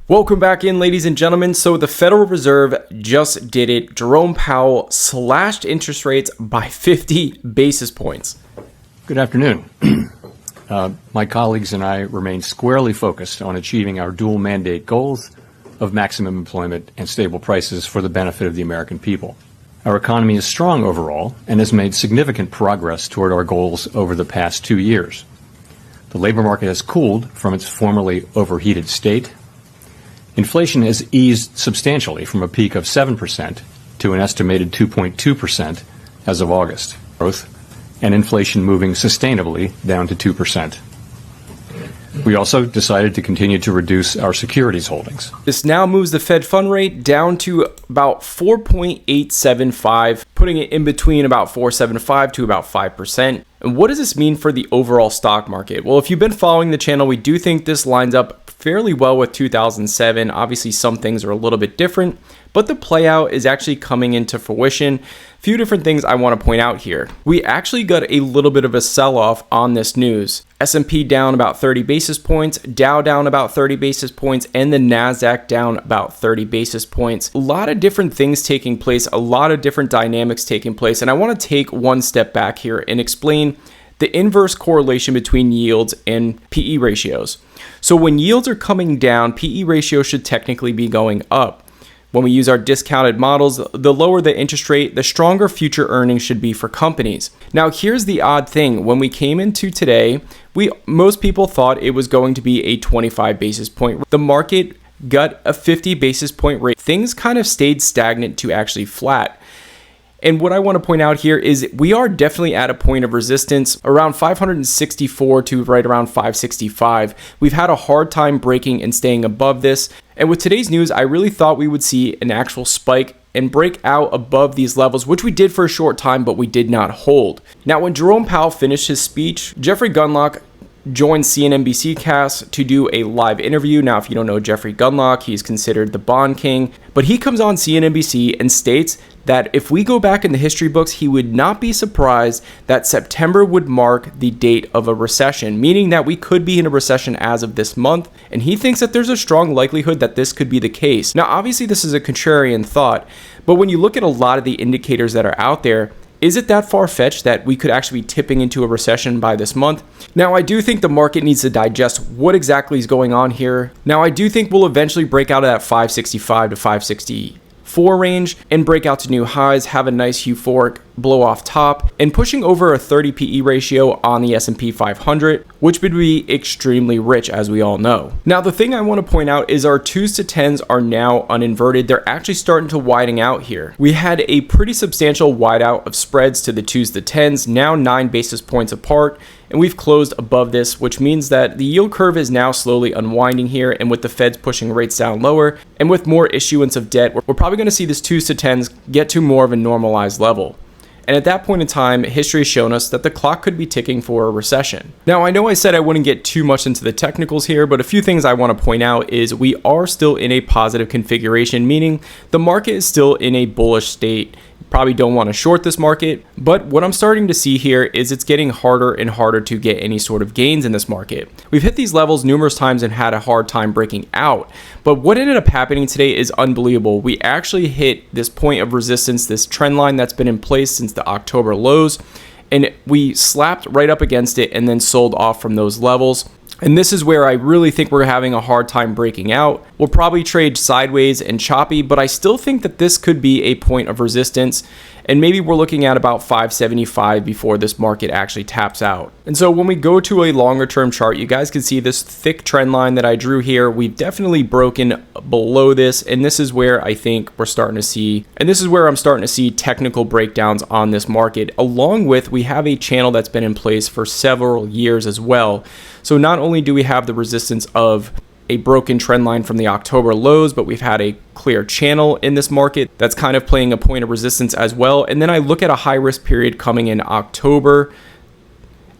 Welcome back in, ladies and gentlemen. So the Federal Reserve just did it. Jerome Powell slashed interest rates by 50 basis points. Good afternoon. My colleagues and I remain squarely focused on achieving our dual mandate goals of maximum employment and stable prices for the benefit of the American people. Our economy is strong overall and has made significant progress toward our goals over the past 2 years. The labor market has cooled from its formerly overheated state. Inflation has eased substantially from a peak of 7% to an estimated 2.2% as of August. Growth and inflation moving sustainably down to 2%. We also decided to continue to reduce our securities holdings. This now moves the Fed fund rate down to about 4.875, putting it in between about 4.75 to about 5%. And what does this mean for the overall stock market? Well, if you've been following the channel, we do think this lines up fairly well with 2007. Obviously, some things are a little bit different, but the play out is actually coming into fruition. A few different things I want to point out here. We actually got a little bit of a sell-off on this news. S&P down about 30 basis points, Dow down about 30 basis points, and the NASDAQ down about 30 basis points. A lot of different things taking place, a lot of different dynamics taking place, and I want to take one step back here and explain the inverse correlation between yields and PE ratios. So when yields are coming down, PE ratio should technically be going up. When we use our discounted models, the lower the interest rate, the stronger future earnings should be for companies. Now, here's the odd thing. When we came into today, most people thought it was going to be a 25 basis point. The market got a 50 basis point rate. Things kind of stayed stagnant to actually flat. And what I want to point out here is we are definitely at a point of resistance around 564 to right around 565. We've had a hard time breaking and staying above this. And with today's news, I really thought we would see an actual spike and break out above these levels, which we did for a short time, but we did not hold. Now, when Jerome Powell finished his speech, Jeffrey Gundlach joined CNBC Cast to do a live interview. Now, if you don't know Jeffrey Gundlach, he's considered the bond king, but he comes on CNBC and states that if we go back in the history books, he would not be surprised that September would mark the date of a recession, meaning that we could be in a recession as of this month, and he thinks that there's a strong likelihood that this could be the case. Now, obviously, this is a contrarian thought, but when you look at a lot of the indicators that are out there, is it that far-fetched that we could actually be tipping into a recession by this month? Now, I do think the market needs to digest what exactly is going on here. Now, I do think we'll eventually break out of that 565 to 564 range and break out to new highs, have a nice euphoric blow off top, and pushing over a 30 PE ratio on the S&P 500, which would be extremely rich, as we all know. Now, the thing I want to point out is our 2s to 10s are now uninverted. They're actually starting to widen out here. We had a pretty substantial wide out of spreads to the 2s to 10s, now 9 basis points apart, and we've closed above this, which means that the yield curve is now slowly unwinding here, and with the Feds pushing rates down lower, and with more issuance of debt, we're probably going to see this 2s to 10s get to more of a normalized level. And at that point in time, history has shown us that the clock could be ticking for a recession. Now, I know I said I wouldn't get too much into the technicals here, but a few things I want to point out is we are still in a positive configuration, meaning the market is still in a bullish state. Probably don't want to short this market, but what I'm starting to see here is it's getting harder and harder to get any sort of gains in this market. We've hit these levels numerous times and had a hard time breaking out, but what ended up happening today is unbelievable. We actually hit this point of resistance, this trend line that's been in place since the October lows, and we slapped right up against it and then sold off from those levels. And this is where I really think we're having a hard time breaking out. We'll probably trade sideways and choppy, but I still think that this could be a point of resistance. And maybe we're looking at about 575 before this market actually taps out. And so when we go to a longer term chart, you guys can see this thick trend line that I drew here. We've definitely broken below this. And this is where I think we're starting to see, and this is where I'm starting to see technical breakdowns on this market, along with we have a channel that's been in place for several years as well. So not only do we have the resistance of a broken trend line from the October lows, but we've had a clear channel in this market that's kind of playing a point of resistance as well. And then I look at a high risk period coming in October,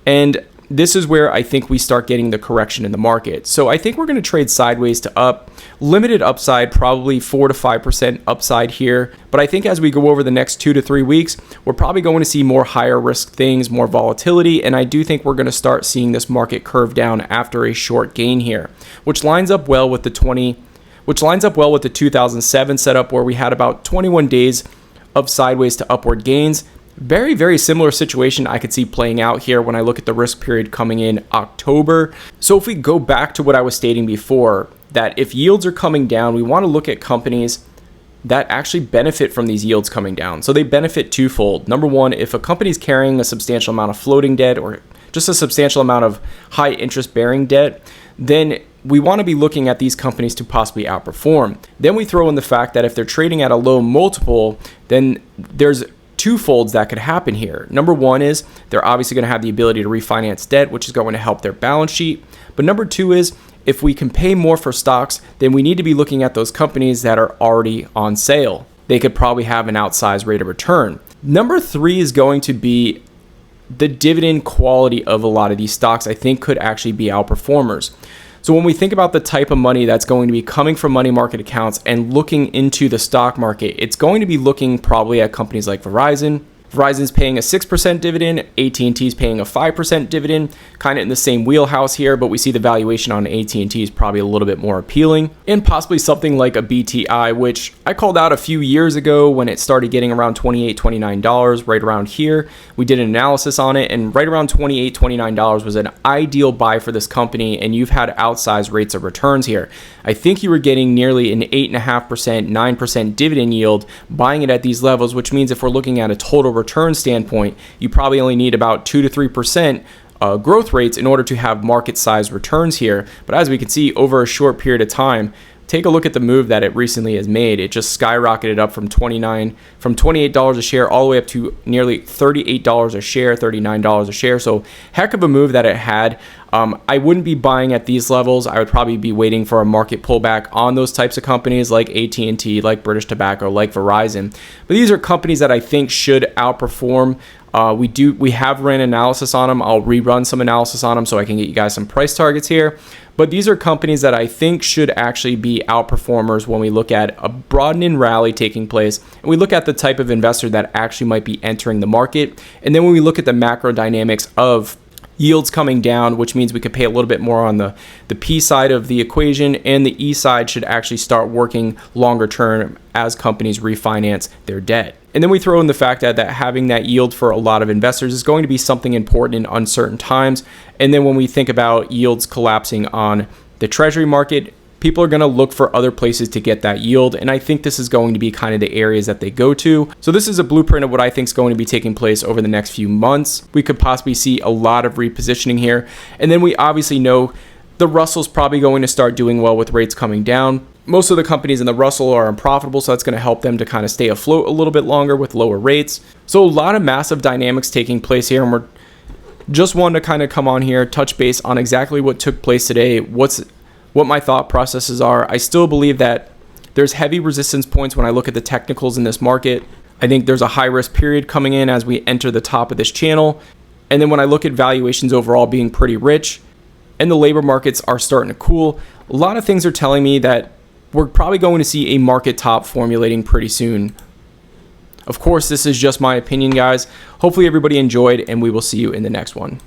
and this is where I think we start getting the correction in the market. So I think we're going to trade sideways to up, limited upside, probably 4 to 5% upside here. But I think as we go over the next 2 to 3 weeks, we're probably going to see more higher risk things, more volatility. And I do think we're going to start seeing this market curve down after a short gain here, which lines up well with the which lines up well with the 2007 setup where we had about 21 days of sideways to upward gains. Very, very similar situation I could see playing out here when I look at the risk period coming in October. So if we go back to what I was stating before, that if yields are coming down, we want to look at companies that actually benefit from these yields coming down. So they benefit twofold. Number one, if a company is carrying a substantial amount of floating debt or just a substantial amount of high interest bearing debt, then we want to be looking at these companies to possibly outperform. Then we throw in the fact that if they're trading at a low multiple, then there's twofolds that could happen here. Number one is they're obviously going to have the ability to refinance debt, which is going to help their balance sheet. But number two is if we can pay more for stocks, then we need to be looking at those companies that are already on sale. They could probably have an outsized rate of return. Number three is going to be the dividend quality of a lot of these stocks, I think could actually be outperformers. So when we think about the type of money that's going to be coming from money market accounts and looking into the stock market, it's going to be looking probably at companies like Verizon. Verizon's paying a 6% dividend, AT&T's paying a 5% dividend, kind of in the same wheelhouse here, but we see the valuation on AT&T is probably a little bit more appealing. And possibly something like a BTI, which I called out a few years ago when it started getting around $28, $29, right around here. We did an analysis on it, and right around $28, $29 was an ideal buy for this company, and you've had outsized rates of returns here. I think you were getting nearly an 8.5%, 9% dividend yield buying it at these levels, which means if we're looking at a total return standpoint, you probably only need about 2 to 3% growth rates in order to have market size returns here. But as we can see over a short period of time, take a look at the move that it recently has made. It just skyrocketed up from $28 a share all the way up to nearly $38 a share, $39 a share. So heck of a move that it had. I wouldn't be buying at these levels. I would probably be waiting for a market pullback on those types of companies like AT&T, like British Tobacco, like Verizon. But these are companies that I think should outperform. We have ran analysis on them. I'll rerun some analysis on them so I can get you guys some price targets here. But these are companies that I think should actually be outperformers when we look at a broadening rally taking place and we look at the type of investor that actually might be entering the market. And then when we look at the macro dynamics of yields coming down, which means we could pay a little bit more on the P side of the equation, and the E side should actually start working longer term as companies refinance their debt. And then we throw in the fact that having that yield for a lot of investors is going to be something important in uncertain times. And then when we think about yields collapsing on the treasury market, people are going to look for other places to get that yield. And I think this is going to be kind of the areas that they go to. So this is a blueprint of what I think is going to be taking place over the next few months. We could possibly see a lot of repositioning here. And then we obviously know the Russell's probably going to start doing well with rates coming down. Most of the companies in the Russell are unprofitable, so that's going to help them to kind of stay afloat a little bit longer with lower rates. So a lot of massive dynamics taking place here, and we're just wanting to kind of come on here, touch base on exactly what took place today, what my thought processes are. I still believe that there's heavy resistance points when I look at the technicals in this market. I think there's a high risk period coming in as we enter the top of this channel. And then when I look at valuations overall being pretty rich and the labor markets are starting to cool, a lot of things are telling me that we're probably going to see a market top formulating pretty soon. Of course, this is just my opinion, guys. Hopefully everybody enjoyed, and we will see you in the next one.